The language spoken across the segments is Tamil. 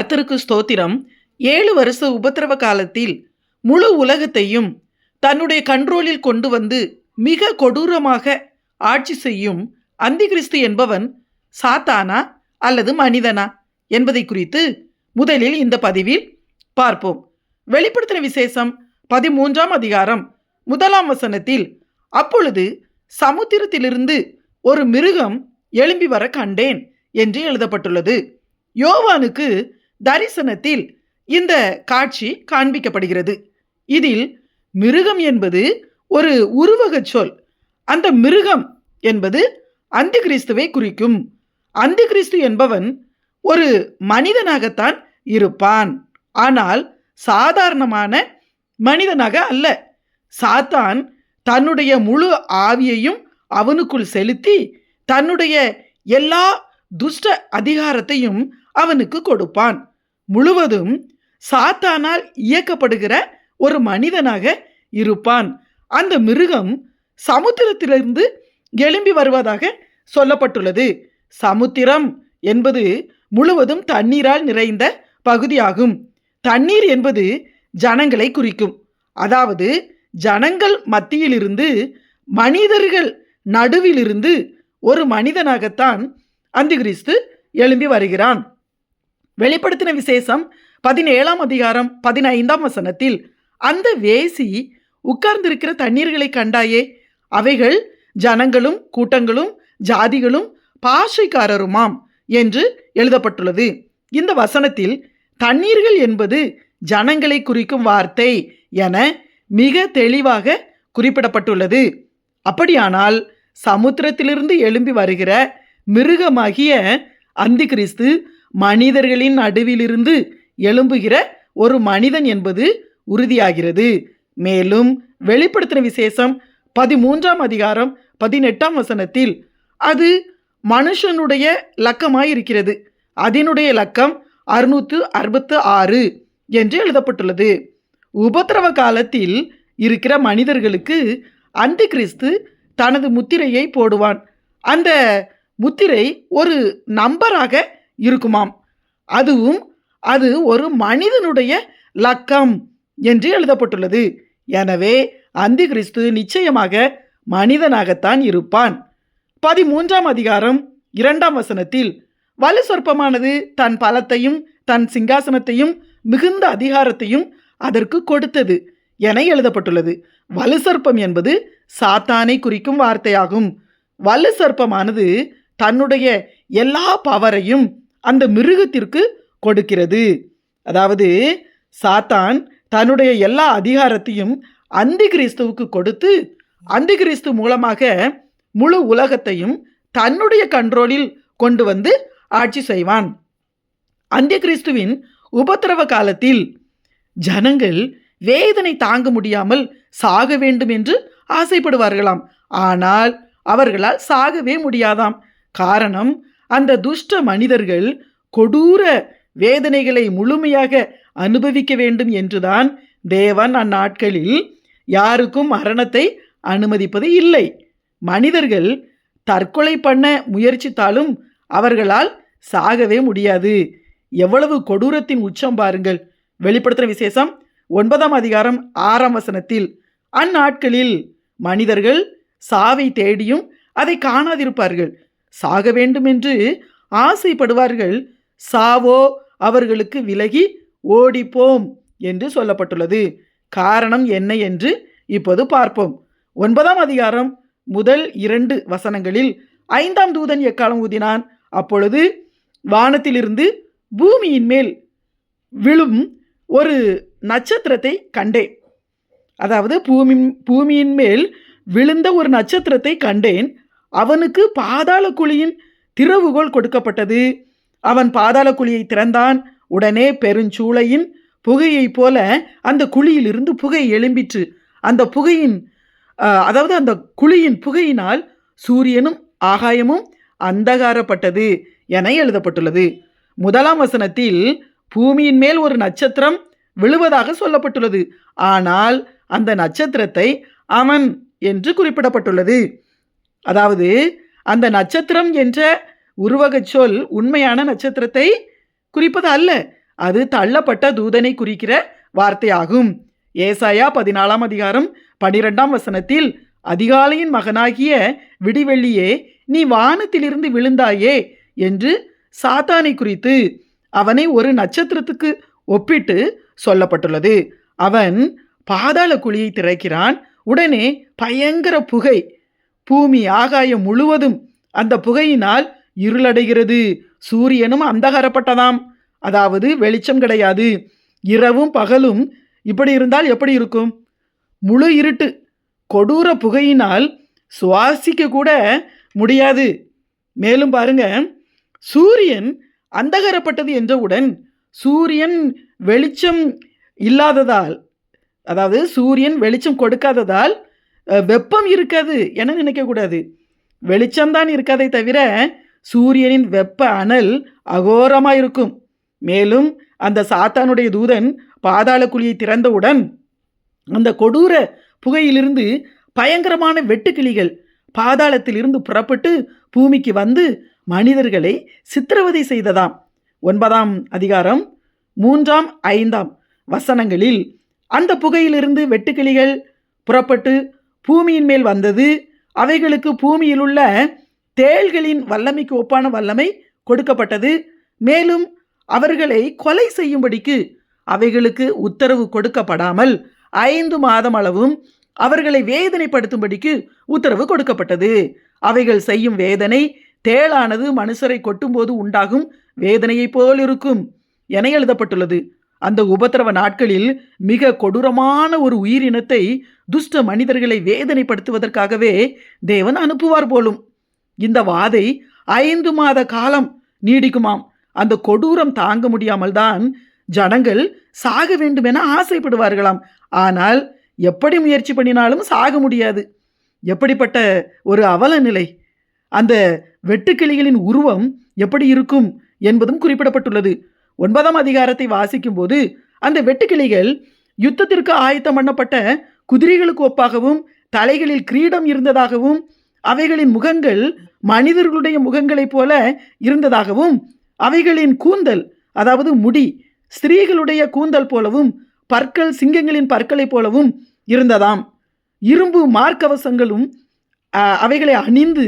கர்த்தருக்கு ஸ்தோத்திரம். 7 வருஷ உபத்திரவ காலத்தில் முழு உலகத்தையும் தன்னுடைய கண்ட்ரோலில் கொண்டு வந்து மிக கொடூரமாக ஆட்சி செய்யும் அந்திகிறிஸ்து என்பவன் சாத்தானா அல்லது மனிதனா என்பதை குறித்து முதலில் இந்த பதிவில் பார்ப்போம். வெளிப்படுத்தின விசேஷம் 13ஆம் அதிகாரம் 1ஆம் வசனத்தில், அப்பொழுது சமுத்திரத்திலிருந்து ஒரு மிருகம் எழும்பி வர கண்டேன் என்று எழுதப்பட்டுள்ளது. யோவானுக்கு தரிசனத்தில் இந்த காட்சி காண்பிக்கப்படுகிறது. இதில் மிருகம் என்பது ஒரு உருவகச் சொல். அந்த மிருகம் என்பது அந்திகிறிஸ்துவை குறிக்கும். அந்திகிறிஸ்து என்பவன் ஒரு மனிதனாகத்தான் இருப்பான், ஆனால் சாதாரணமான மனிதனாக அல்ல. சாத்தான் தன்னுடைய முழு ஆவியையும் அவனுக்குள் செலுத்தி தன்னுடைய எல்லா துஷ்ட அதிகாரத்தையும் அவனுக்கு கொடுப்பான். முழுவதும் சாத்தானால் இயக்கப்படுகிற ஒரு மனிதனாக இருப்பான். அந்த மிருகம் சமுத்திரத்திலிருந்து எழும்பி வருவதாக சொல்லப்பட்டுள்ளது. சமுத்திரம் என்பது முழுவதும் தண்ணீரால் நிறைந்த பகுதியாகும். தண்ணீர் என்பது ஜனங்களை குறிக்கும். அதாவது ஜனங்கள் மத்தியிலிருந்து, மனிதர்கள் நடுவிலிருந்து ஒரு மனிதனாகத்தான் அந்திகிறிஸ்து எழும்பி வருகிறான். வெளிப்படுத்தின விசேஷம் 17ஆம் அதிகாரம் 15ஆம் வசனத்தில், அந்த வேசி உட்கார்ந்திருக்கிற தண்ணீர்களை கண்டாயே, அவைகள் ஜனங்களும் கூட்டங்களும் ஜாதிகளும் பாஷைக்காரருமாம் என்று எழுதப்பட்டுள்ளது. இந்த வசனத்தில் தண்ணீர்கள் என்பது ஜனங்களை குறிக்கும் வார்த்தை என மிக தெளிவாக குறிப்பிடப்பட்டுள்ளது. அப்படியானால் சமுத்திரத்திலிருந்து எழும்பி வருகிற மிருகமாகிய அந்திகிறிஸ்து மனிதர்களின் நடுவிலிருந்து எழும்புகிற ஒரு மனிதன் என்பது உறுதியாகிறது. மேலும் வெளிப்படுத்தின விசேஷம் 13ஆம் அதிகாரம் 18ஆம் வசனத்தில், அது மனுஷனுடைய லக்கமாயிருக்கிறது, அதனுடைய லக்கம் 666 என்று எழுதப்பட்டுள்ளது. உபத்திரவ காலத்தில் இருக்கிற மனிதர்களுக்கு அந்திகிறிஸ்து தனது முத்திரையை போடுவான். அந்த முத்திரை ஒரு நம்பராக இருக்குமாம். அதுவும் அது ஒரு மனிதனுடைய லக்கம் என்று எழுதப்பட்டுள்ளது. எனவே அந்திகிறிஸ்து நிச்சயமாக மனிதனாகத்தான் இருப்பான். 13ஆம் அதிகாரம் 2ஆம் வசனத்தில், வலு சொற்பமானது தன் பலத்தையும் தன் சிங்காசனத்தையும் மிகுந்த அதிகாரத்தையும் அதற்கு கொடுத்தது என எழுதப்பட்டுள்ளது. வலு சர்ப்பம் என்பது சாத்தானை குறிக்கும் வார்த்தையாகும். வலு சர்ப்பமானது தன்னுடைய எல்லா பவரையும் அந்த மிருகத்திற்கு கொடுக்கிறது. அதாவது சாத்தான் தன்னுடைய எல்லா அதிகாரத்தையும் அந்திகிறிஸ்துவுக்கு கொடுத்து, அந்திகிறிஸ்து மூலமாக முழு உலகத்தையும் தன்னுடைய கண்ட்ரோலில் கொண்டு வந்து ஆட்சி செய்வான். அந்திகிறிஸ்துவின் உபத்திரவ காலத்தில் ஜனங்கள் வேதனை தாங்க முடியாமல் சாக வேண்டும் என்று ஆசைப்படுவார்களாம். ஆனால் அவர்களால் சாகவே முடியாதாம். காரணம், அந்த துஷ்ட மனிதர்கள் கொடூர வேதனைகளை முழுமையாக அனுபவிக்க வேண்டும் என்றுதான் தேவன் அந்நாட்களில் யாருக்கும் மரணத்தை அனுமதிப்பது இல்லை. மனிதர்கள் தற்கொலை பண்ண முயற்சித்தாலும் அவர்களால் சாகவே முடியாது. எவ்வளவு கொடூரத்தின் உச்சம் பாருங்கள். வெளிப்படுத்தின விசேஷம் 9ஆம் அதிகாரம் 6ஆம் வசனத்தில், அந்நாட்களில் மனிதர்கள் சாவை தேடியும் அதை காணாதிருப்பார்கள், சாக வேண்டும் என்று ஆசைப்படுவார்கள், சாவோ அவர்களுக்கு விலகி ஓடிப்போம் என்று சொல்லப்பட்டுள்ளது. காரணம் என்ன என்று இப்போது பார்ப்போம். 9ஆம் அதிகாரம் முதல் 2 வசனங்களில், 5ஆம் தூதன் எக்காலம் ஊதினான், அப்பொழுது வானத்திலிருந்து பூமியின் மேல் விழும் ஒரு நட்சத்திரத்தை கண்டேன். அதாவது பூமியின் மேல் விழுந்த ஒரு நட்சத்திரத்தை கண்டேன். அவனுக்கு பாதாள குழியின் திறவுகோல் கொடுக்கப்பட்டது. அவன் பாதாள குழியை திறந்தான். உடனே பெருஞ்சூளையின் புகையைப் போல அந்த குழியிலிருந்து புகை எழும்பிற்று. அந்த புகையின் அதாவது அந்த குழியின் புகையினால் சூரியனும் ஆகாயமும் அந்தகாரப்பட்டது என எழுதப்பட்டுள்ளது. 1ஆம் வசனத்தில் பூமியின் மேல் ஒரு நட்சத்திரம் விழுவதாக சொல்லப்பட்டுள்ளது. ஆனால் அந்த நட்சத்திரத்தை அவன் என்று குறிப்பிடப்பட்டுள்ளது. அதாவது அந்த நட்சத்திரம் என்ற உருவகச் சொல் உண்மையான நட்சத்திரத்தை குறிப்பது அல்ல. அது தள்ளப்பட்ட தூதனை குறிக்கிற வார்த்தையாகும். ஏசாயா 14ஆம் அதிகாரம் 12ஆம் வசனத்தில், அதிகாலையின் மகனாகிய விடிவெள்ளியே, நீ வானத்திலிருந்து விழுந்தாயே என்று சாத்தானை குறித்து அவனை ஒரு நட்சத்திரத்துக்கு ஒப்பிட்டு சொல்லப்பட்டுள்ளது. அவன் பாதாள குழியை திறக்கிறான். உடனே பயங்கர புகை, பூமி ஆகாயம் முழுவதும் அந்த புகையினால் இருளடைகிறது. சூரியனும் அந்தகாரப்பட்டதாம். அதாவது வெளிச்சம் கிடையாது. இரவும் பகலும் இப்படி இருந்தால் எப்படி இருக்கும்? முழு இருட்டு. கொடூர புகையினால் சுவாசிக்க கூட முடியாது. மேலும் பாருங்க, சூரியன் அந்தகாரப்பட்டது என்றவுடன் சூரியன் வெளிச்சம் இல்லாததால், அதாவது சூரியன் வெளிச்சம் கொடுக்காததால் வெப்பம் இருக்காது என நினைக்கக்கூடாது. வெளிச்சம்தான் இருக்காதை தவிர சூரியனின் வெப்ப அனல் அகோரமாக இருக்கும். மேலும் அந்த சாத்தானுடைய தூதன் பாதாள குழியை திறந்தவுடன் அந்த கொடூர புகையிலிருந்து பயங்கரமான வெட்டுக்கிளிகள் பாதாளத்திலிருந்து புறப்பட்டு பூமிக்கு வந்து மனிதர்களை சித்திரவதை செய்ததாம். 9ஆம் அதிகாரம் 3ஆம் 5ஆம் வசனங்களில் அந்த புகையிலிருந்து வெட்டுக்கிளிகள் புறப்பட்டு பூமியின் மேல் வந்தது. அவைகளுக்கு பூமியில் உள்ள தேள்களின் வல்லமைக்கு ஒப்பான வல்லமை கொடுக்கப்பட்டது. மேலும் அவர்களை கொலை செய்யும்படிக்கு அவைகளுக்கு உத்தரவு கொடுக்கப்படாமல் 5 மாதம் அளவும் அவர்களை வேதனைப்படுத்தும்படிக்கு உத்தரவு கொடுக்கப்பட்டது. அவைகள் செய்யும் வேதனை தேளானது மனுஷரை கொட்டும்போது உண்டாகும் வேதனையைப் போல் இருக்கும் என எழுதப்பட்டுள்ளது. அந்த உபத்திரவ நாட்களில் மிக கொடூரமான ஒரு உயிரினத்தை துஷ்ட மனிதர்களை வேதனைப்படுத்துவதற்காகவே தேவன் அனுப்புவார் போலும். இந்த வாதை 5 மாத காலம் நீடிக்குமாம். அந்த கொடூரம் தாங்க முடியாமல் தான் ஜனங்கள் சாக வேண்டும் என ஆசைப்படுவார்களாம். ஆனால் எப்படி முயற்சி பண்ணினாலும் சாக முடியாது. எப்படிப்பட்ட ஒரு அவல நிலை! அந்த வெட்டுக்கிளிகளின் உருவம் எப்படி இருக்கும் என்பதும் குறிப்பிடப்பட்டுள்ளது. 9ஆம் அதிகாரத்தை வாசிக்கும் போது அந்த வெட்டுக்கிளிகள் யுத்தத்திற்கு ஆயத்தம் பண்ணப்பட்ட குதிரைகளுக்கு ஒப்பாகவும் தலைகளில் கிரீடம் இருந்ததாகவும் அவைகளின் முகங்கள் மனிதர்களுடைய முகங்களைப் போல இருந்ததாகவும் அவைகளின் கூந்தல், அதாவது முடி, ஸ்திரீகளுடைய கூந்தல் போலவும் பற்கள் சிங்கங்களின் பற்களை போலவும் இருந்ததாம். இரும்பு மார்க்கவசங்களும் அவைகளை அணிந்து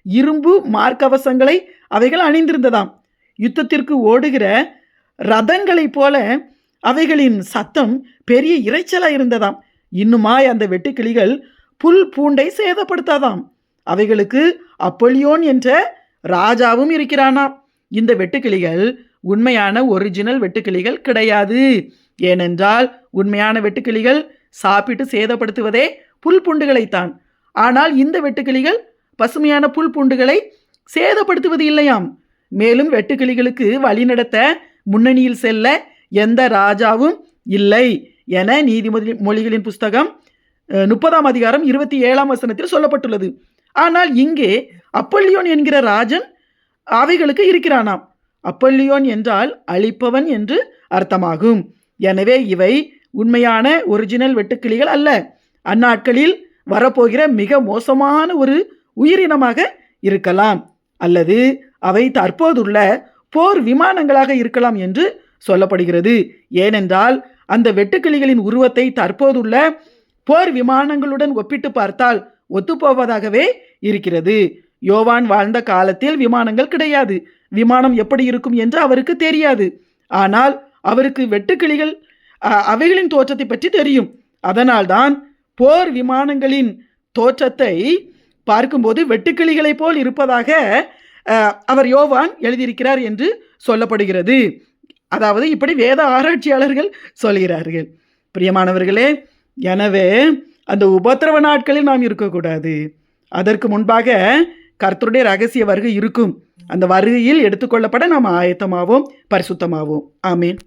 இரும்பு மார்க்கவசங்களை அவைகள் அணிந்திருந்ததாம். யுத்தத்திற்கு ஓடுகிற ரதங்களைப் போல அவைகளின் சத்தம் பெரிய இரைச்சலாக இருந்ததாம். இன்னுமாய் அந்த வெட்டுக்கிளிகள் புல் பூண்டை சேதப்படுத்தாதாம். அவைகளுக்கு அப்பொல்லியோன் என்ற ராஜாவும் இருக்கிறானாம். இந்த வெட்டுக்கிளிகள் உண்மையான ஒரிஜினல் வெட்டுக்கிளிகள் கிடையாது. ஏனென்றால் உண்மையான வெட்டுக்கிளிகள் சாப்பிட்டு சேதப்படுத்துவதே புல் பூண்டுகளைத்தான். ஆனால் இந்த வெட்டுக்கிளிகள் பசுமையான புல் பூண்டுகளை சேதப்படுத்துவது இல்லையாம். மேலும் வெட்டுக்கிளிகளுக்கு வழிநடத்த முன்னணியில் செல்ல எந்த ராஜாவும் இல்லை என நீதிமொழிகளின் புஸ்தகம் 30ஆம் அதிகாரம் 27ஆம் வசனத்தில் சொல்லப்பட்டுள்ளது. ஆனால் இங்கே அப்பொல்லியோன் என்கிற ராஜன் அவைகளுக்கு இருக்கிறானாம். அப்பொல்லியோன் என்றால் அழிப்பவன் என்று அர்த்தமாகும். எனவே இவை உண்மையான ஒரிஜினல் வெட்டுக்கிளிகள் அல்ல. அந்நாட்களில் வரப்போகிற மிக மோசமான ஒரு உயிரினமாக இருக்கலாம், அல்லது அவை தற்போதுள்ள போர் விமானங்களாக இருக்கலாம் என்று சொல்லப்படுகிறது. ஏனென்றால் அந்த வெட்டுக்கிளிகளின் உருவத்தை தற்போதுள்ள போர் விமானங்களுடன் ஒப்பிட்டு பார்த்தால் ஒத்துப்போவதாகவே இருக்கிறது. யோவான் வாழ்ந்த காலத்தில் விமானங்கள் கிடையாது. விமானம் எப்படி இருக்கும் என்று அவருக்கு தெரியாது. ஆனால் அவருக்கு வெட்டுக்கிளிகள் அவைகளின் தோற்றத்தை பற்றி தெரியும். அதனால்தான் போர் விமானங்களின் தோற்றத்தை பார்க்கும்போது வெட்டுக்கிளிகளைப் போல் இருப்பதாக அவர் யோவான் எழுதியிருக்கிறார் என்று சொல்லப்படுகிறது. அதாவது இப்படி வேத ஆராய்ச்சியாளர்கள் சொல்கிறார்கள். பிரியமானவர்களே, எனவே அந்த உபத்திரவ நாட்களில் நாம் இருக்கக்கூடாது. அதற்கு முன்பாக கர்த்தருடைய ரகசிய வருகை இருக்கும். அந்த வருகையில் எடுத்துக்கொள்ளப்பட நாம் ஆயத்தமாவோம், பரிசுத்தமாவோம். ஆமீன்.